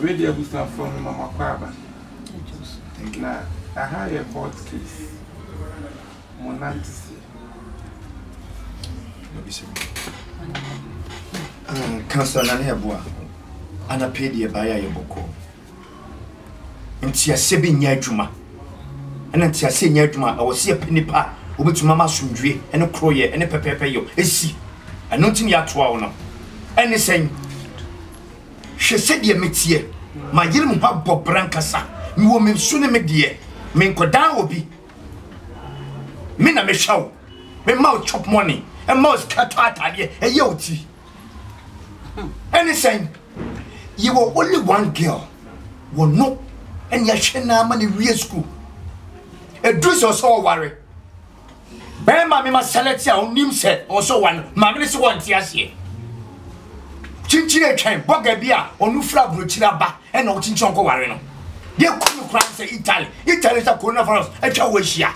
radio booster from Mama Kwaba. Na a higher court case. Monantisi. Council Nanebua. Ana paid ye by a boko. And tia sebi nyajuma. And then tia say nyajuma, I was see a penny pa, over to Mama Sundry, and a croye, and a pepeyo. See, and nothing yet to our no. And the same. She said, ye métier, my young Bob Brancasa, you will mean sooner, me dear, men go down will be. Mina me show, me mouth chop money, and mouse cut out a yoti. And the same. You were only one girl. Well, no, and you should not money real school. A dress or so worry. Bear mammy must select your name set, or so one, mammy one tears here. Chinchilla chain, Bogabia, or new flap Ruchina and no Chinchonko Warreno. Dear Kunu Crans, Italy, Italy is a coronavirus, a Chawishia.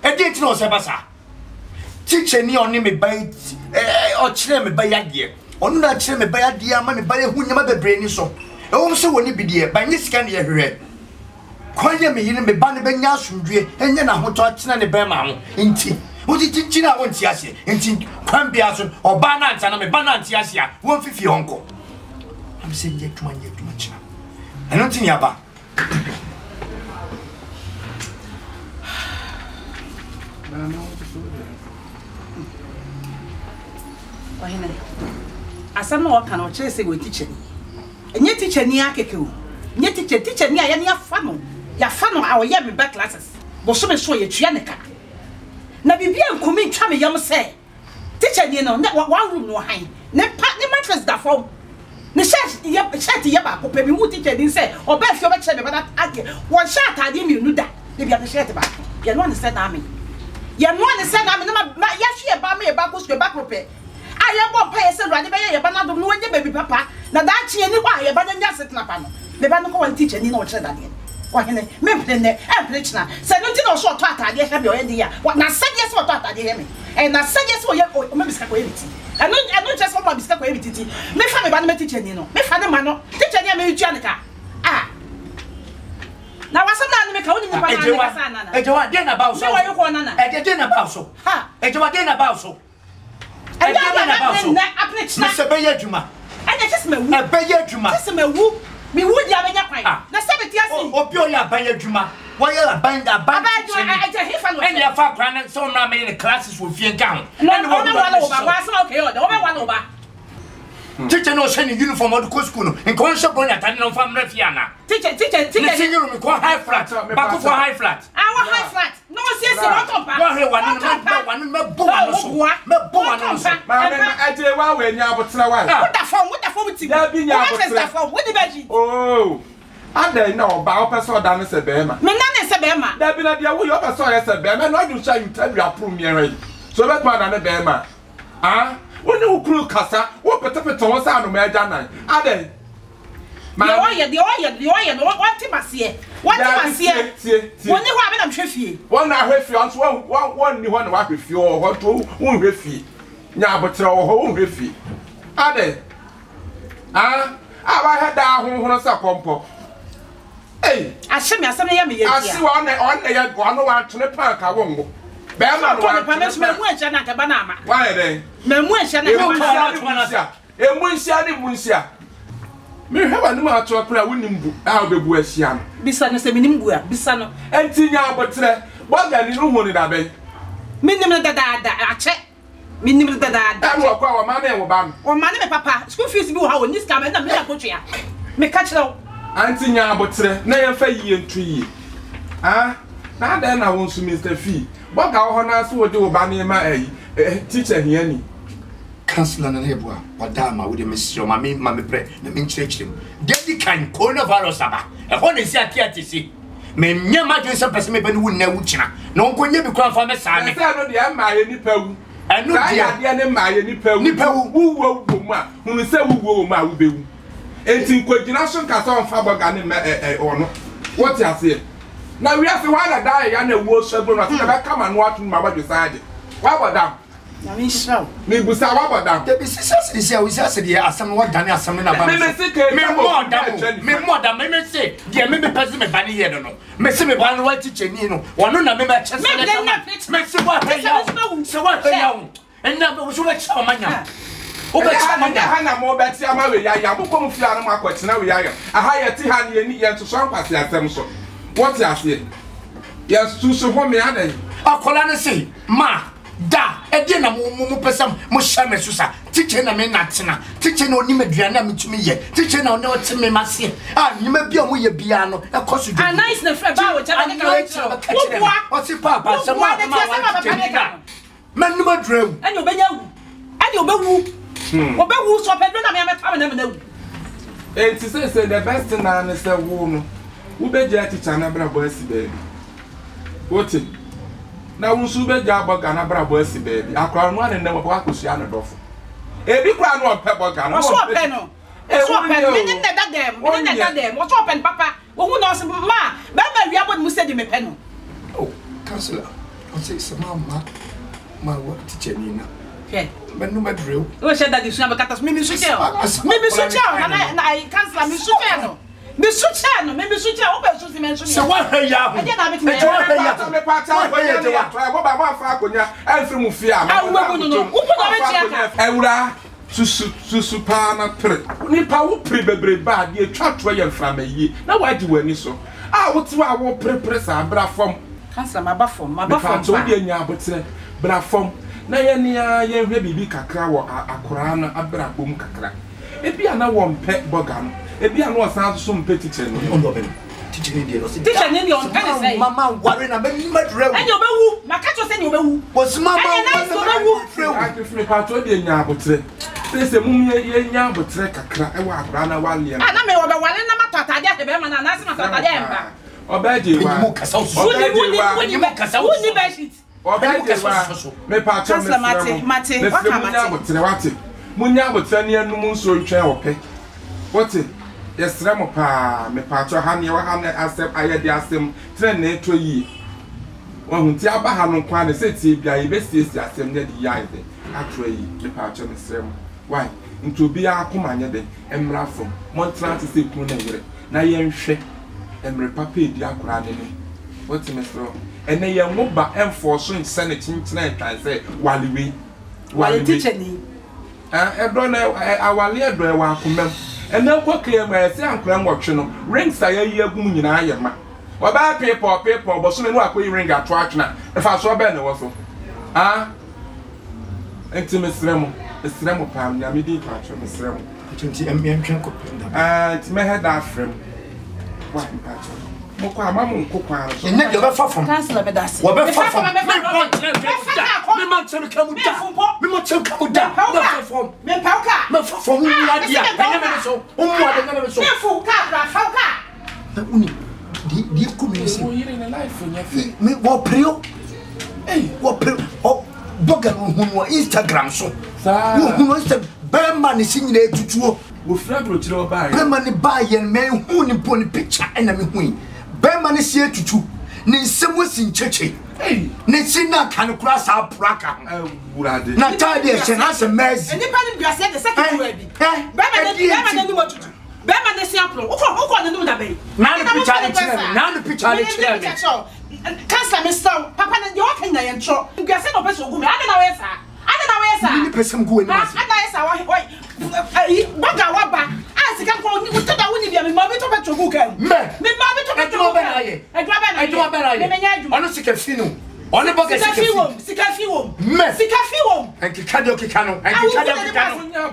A date no Sabasa. Teacher neon name by or chilling by a dear. On that chimney by a dear money by a woman brain so. Also, when you be dear by this candy everywhere. Quiet me in the banner by Yasundre, and then I want to touch the Bama in tea. What did you know? Won't Yassi, and think Crambiason or Banans and a Banans Yasia, 150 uncle. I'm saying yet 1 year too much. I don't think Yaba. Asam no waka no chese we teacher enye teacher ni akeke nye teacher ni aya ni afa no a oye me back classes bo so me so ye tua ne ka na bibia nkomi twa me yam se teacher ni no one room no han ne mattress da form ne shirt ye ba ko pe mi wu teacher ni se oba fi oba che me ba age won shirt ade mi nu da ne bia ne shirt ba ye no understand na me na ya hwe ba me ba ko so ba prope I am pay say run be ye bana dum no nye baby papa na da chie ni kwa ye bana nya setna pa no be ba no ko wan teacher ni na o chere da de wa hene me mpre ne e preach na se no ti no so to atade he be o ye de ya na sage se to atade he me e na sage se o ye o me biska ko ye biti I no just want biska ko ye biti me fa me ba no me teacher ni no me fa ne ma no teacher ni me tua ne ka na wasam na me ka woni ni pa na Ejewa de na ba so. Me wa yo ko na na De na ba so. Ha, ejewa de na ba so. And you are not Mr. Bayajuma. And I just me wu. Bayajuma. Just me wu. Me wu dia be nya kwan. Na 70 years. Opio ya Bayajuma. Why you a band a band? I just hear from and your father and so now many classes will feel down. No, okay. Over. Teacher no sending uniform or the school and conscious boy at no family Fiana. Teacher, you require high flat. Back for high flat. Our high flat. No, yes, oh, I don't know about person than a Bema. Menane Sabema. There be a dear way of a soil as a Bema, not you shall tell your premiere. So that's one than a Bema. Ah, when you crew Cassa, what better to us out of Majana? Are they? The oil, what to see? What to see? When you have a trifie. One I have you answer one you want to work with you or what to won't refee. Now, but your whole refee. Are they? Ah, I had that home on a sapompo. Hey, I see me, I see one to the park. I won't. Bema, punishment, which I not a banana. Why they? Memotion, Munsia. Me have a number to a prayer winning out the Buessian. Bisano Seminimua, Bisano, and Tina, but what then you wanted that bay? Minimum that check. Minimum that I will call a man or ban. Or money, papa, school fees go how in this time and a coachia. Me catch out. Antinia, but nay, a fair year and 3 years. Ah, now then I want to miss the fee. What our honors will do about my teacher here. Councillor Nanebua, Padama with the Miss your mammy, bread, the min church him. Daddy can coronavirus about. A one is at TTC. May never do some person who would never china. No one can be crowned for my son. I know the am my any pew. And no, I am my any pew who will who say who will my will. 18 coordination Casson Faber or no. What you say? Now we have to want to die and a war several. I come and watch my body beside it. What about that? na me show me busa wa bodam de bi sisi we say de asam wa dane asam na ba me se ke me more than me say de me person me bani here no me say me ban wa teacher ni no wono na me ba chese me say wa he ya so wa he ya and na we so wa cha manya o ba cha manya ha na mo ba ti ama we ya mo ko mo fi anu akwachina we ya aha ye ti ha ne ni ye to so nkwase asem so what you say yes to so ho me adan akola ne say ma da ede na mo pesam mo sha me susa teacher na me natena teacher na oni meduane ametumi ye teacher na oni ote me mase nyima bia mo ye bia no ekoso a nice na frɛ ba wo cha me ka o ti papa se ma wa manuma drew ani obenya wu ani obewu so pedro na me ameta me na wu enti say the best na ne say wo no wo beja teacher na bra bo asi baby wote na wunsu beja boga na bra bo asi baby akwa no ane ndem bo akosua no dofo ebi kwa no ope boga no so ope no so ope me ne da dem wo so ope papa wo hu no se ma ba ma wi abod mu se de me pe no oh counselor o say se ma what teacher ni na okay manuma drew o she da disua be katas me su che na counselor me su che no me su che o be su si me su ni se wa he ya ho e na me ti me pata ko ye de wa wo ba ma fa akonya anfiri mu fi a no wo ko na me ti aka ewura susu pa na pre ni pa wo pre bebre ba de twatwo ye mframa yi na wa di wani so wo ti wa wo pre sa bra fom kansa ma ba fom so de nya abotre bra fom na ye nia ye hwe bibi kakra wo akora na abra bom kakra ebi ana wo mpe boga no ebi ana wo san so mpe teacher no on do be teacher ni de no teacher ni on kan say mama worry na manuma drew ani obewu maka cho say ni obewu was mama obewu akifre pa to de nya abotre se mum ye nya abotre kakra e wa akora na wale na me wo be wale na matata de be ma na na se matata de mba obaje wa mu kasa so woni be shit obaje wa me pa cho me mate wate munya abotre ne anum nso ntwe ope wote yesra mo pa me pa cho ha ne wa ha ne asem ayede asem tren na eto yi wa hunti aba ha no kwa ne seti bia ye besiesi asem ne di ya ide atro yi me pa cho me srem why nto bi akomanye de emra fom montra se sekunu na yire na ye nhwe emre papa edi akora ne ne wote me sro ene ye moba enforce nse ne chinchina etwan se wale teacher ni edro na awale edro e wa akomam ene kwa claim ese ankora nwotwe no rings aye agum nyina aye ma oba paper bo so me no akoyi ring ato atwena e fa so ba ne wo so enti mesremo pa nya me di atwo mesremo enti emiantwen ko penda enti me head afrem wa mpacho mo kwa mamu nkokwa so enya de ba fa fom counselor me das wo ba fa fom me man tell kamu da me pauka me fa fom ni adia enya me so enya me so me fu ka na uni di community wo yire na life nya fi me wo preo boga no Instagram so wo Instagram be man si nyina etutuo wo fra brochire oba be man ba ye me hu ni pon picture ena me hu be man si etutu ni nsem wasi ncheche ne si na kan kura sa praka wurade na tade e hye na se mezi eni pa ni biase de second way bi be man ni motutu be man si apro uko ne ndu da be na the picture le chere me kansa me stop papa na de o kan na ye ntro biase no person ogu me ade na we sa ni person go ni masi ade na oi boga waba asika ko ni utada woni bia me ma bi to be togu kan me ma bi to be togu kan edwa bena ono sika finu ono boga sika fi wom enki kado kikano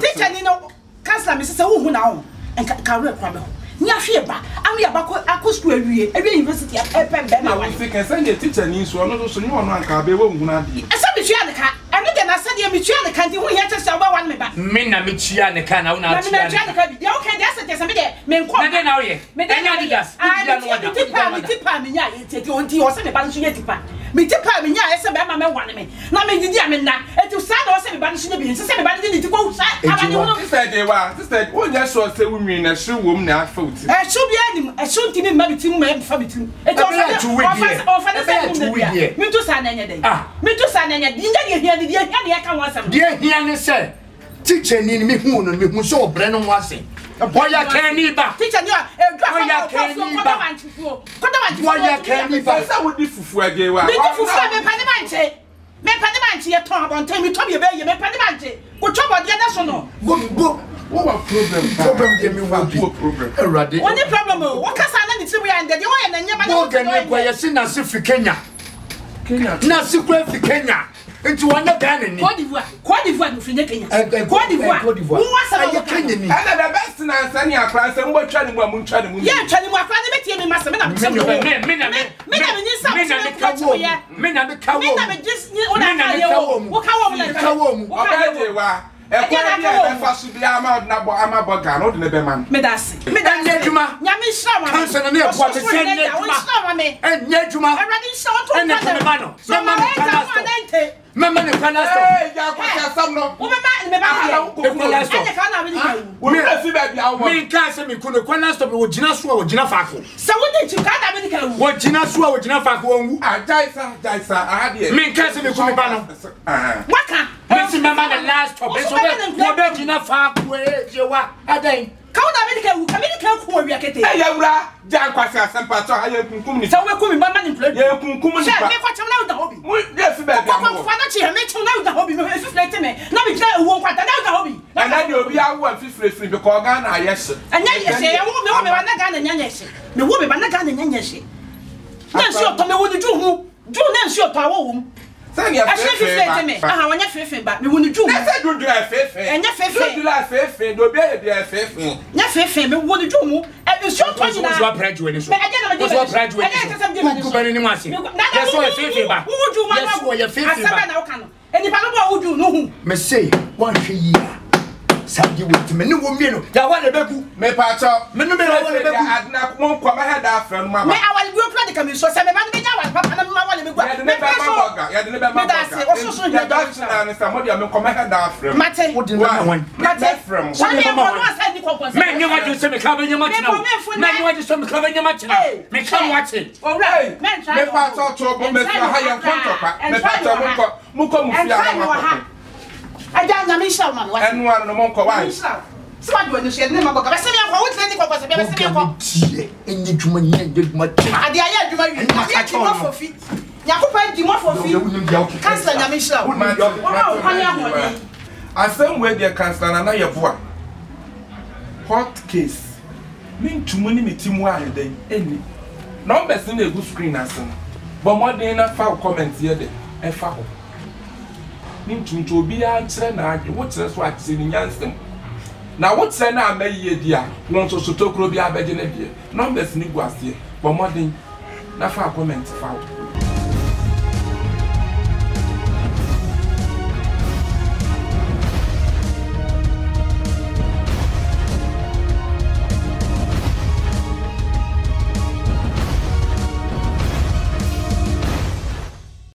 teacher ni no kansa me se wo hu na ho enka kawe kwa be ni afie ba ami abako akosku awie university epem be na wa sika send teacher ni so ono so ni ono anka be wo hu na de esa bi tua ne ka eno de na sade mi tua ne ka nti hu ya tese oba wan me ba me na me tua ne ka na wo na tua ne ka bi de o kan de asa tese me de me nko na de na wo ye enya digas mi tipa mi nya ye tete onti o se me ba nso ye tipa mi tipa mi nya ese be ma me wan me na me didi amena eti sa na o se me ba nso ye bi se me ba didi ti ko sa abani wo sister de wa sister wo nya so se wo nwi na hwe wo m na afa uti shu bi anim ɛso ntimi mma bitim ma fa bitim eto ɔfa mintu sa na nya dai mintu sa na nya dinja ge hia ni dia hia ne ka wasam dia hia ne se teacher ni me hu no me hu so obre no wase boya kani ba teacher ni boya kani ba sa wo di fufu age wa me di fufu me pa ne manche ye ton abontan mi tobi be ye me pa ne manche ko chobo de na so no go what problem dey me want problem erade what problem o what kasa na ni ti we and dey wo ye na nyama na go ye si na se fi Kenya na si kwa fi Kenya nti wona Ghana ni Côte d'Ivoire no fi ne Kenya Côte d'Ivoire wo wasa na Kenya ni and the best na answer ni akra se mbo twa ni mu amu twa ni mu ye twa ni mu akra ne betie me masa me na me fa su bia ama na bo ama boga no de ne be man me dase adwuma nyame hira ma kansa na ne e kwa be se ne adwuma awrade hira o to me ma no mama ne kana so ya kwa sam no wo me ba anya ka na we wo me fi ba bia wo me kan se me kuno kana stop wo gina so wo gina faako se wo de chi ka da me ka wo gina so wo gina faako wonwu jaisa ahade me kan se me kuno ba no waka me si mama the last stop so wo be gina faako je wa adan ka wo da me ka wu ka me ka ku wi akete ya wura jan kwase asempa to aye kunkum ni se wo ku mi mama ni play ye kunkum ni se me kwa cham na wo da hobi mu ye fi ba bia mo fa na chi me cham na wo da hobi me fi flete me na me try wo kwata na wo da hobi na de obi awu fi frefre be ko ga na aye hye anya ye hye ya wo me ba na ga na nya hye me wo me ba na ga na nya hye na si o to me wo ni ju na si o to awo wo sani afefe me aha wanya fefe ba me wo ni ju na se do afefe enya fefe do afefe do be e afefe nya fefe me wo ni ju mu e so to ni na so graduate ni so me aje na me so graduate ku bani ni wase yes so fefe ba wo ju ma yes so ye fefe ba asaba na wo kan no eni pa no bo wo ju no hu me say wan hwe yi sabi with me no wo mi no ya wa le beku me pa cho me no me la wa le beku adna mo kwa ma head afra no mama me awal bi o plan de kam so se me ba no me nya awal papa na ma wale me gwa ya de ne ba boga ya de ne ba boga o so so ya da na ne sa mo dia me kwa ma head afra mate wo de na wan mate from so me ko no asa ni ko me nya wa de se me ka ba nya ma tina me nya wa de se me ka ba nya ma tina me ka wa che o right me pa cho cho bo me fa ha ya konto pa me pa cho mo ko mu fi ala aja nya me sha ma wa enu anu mo ko wa so what do you say ne ma boga be se me akwa wo tire ni ko se be se me akwa tie enye dwuma nya dwuma tina ade aya dwuma wi ade ti mo for fi yakopa di mo for fi kansla nya me sha wo kan ya ho ni asem we dey kansla na ye boa hot case me ntumu ni metimu aye den eni numbers na egu screen asen but modern na fa comment here de e fa ho ni ntumu obi a kire na age wo kire so ate ni nyansem na wo kire na amaye di a won so tokro bi abeje na bi numbers ni gu ase but modern na fa comment fa ho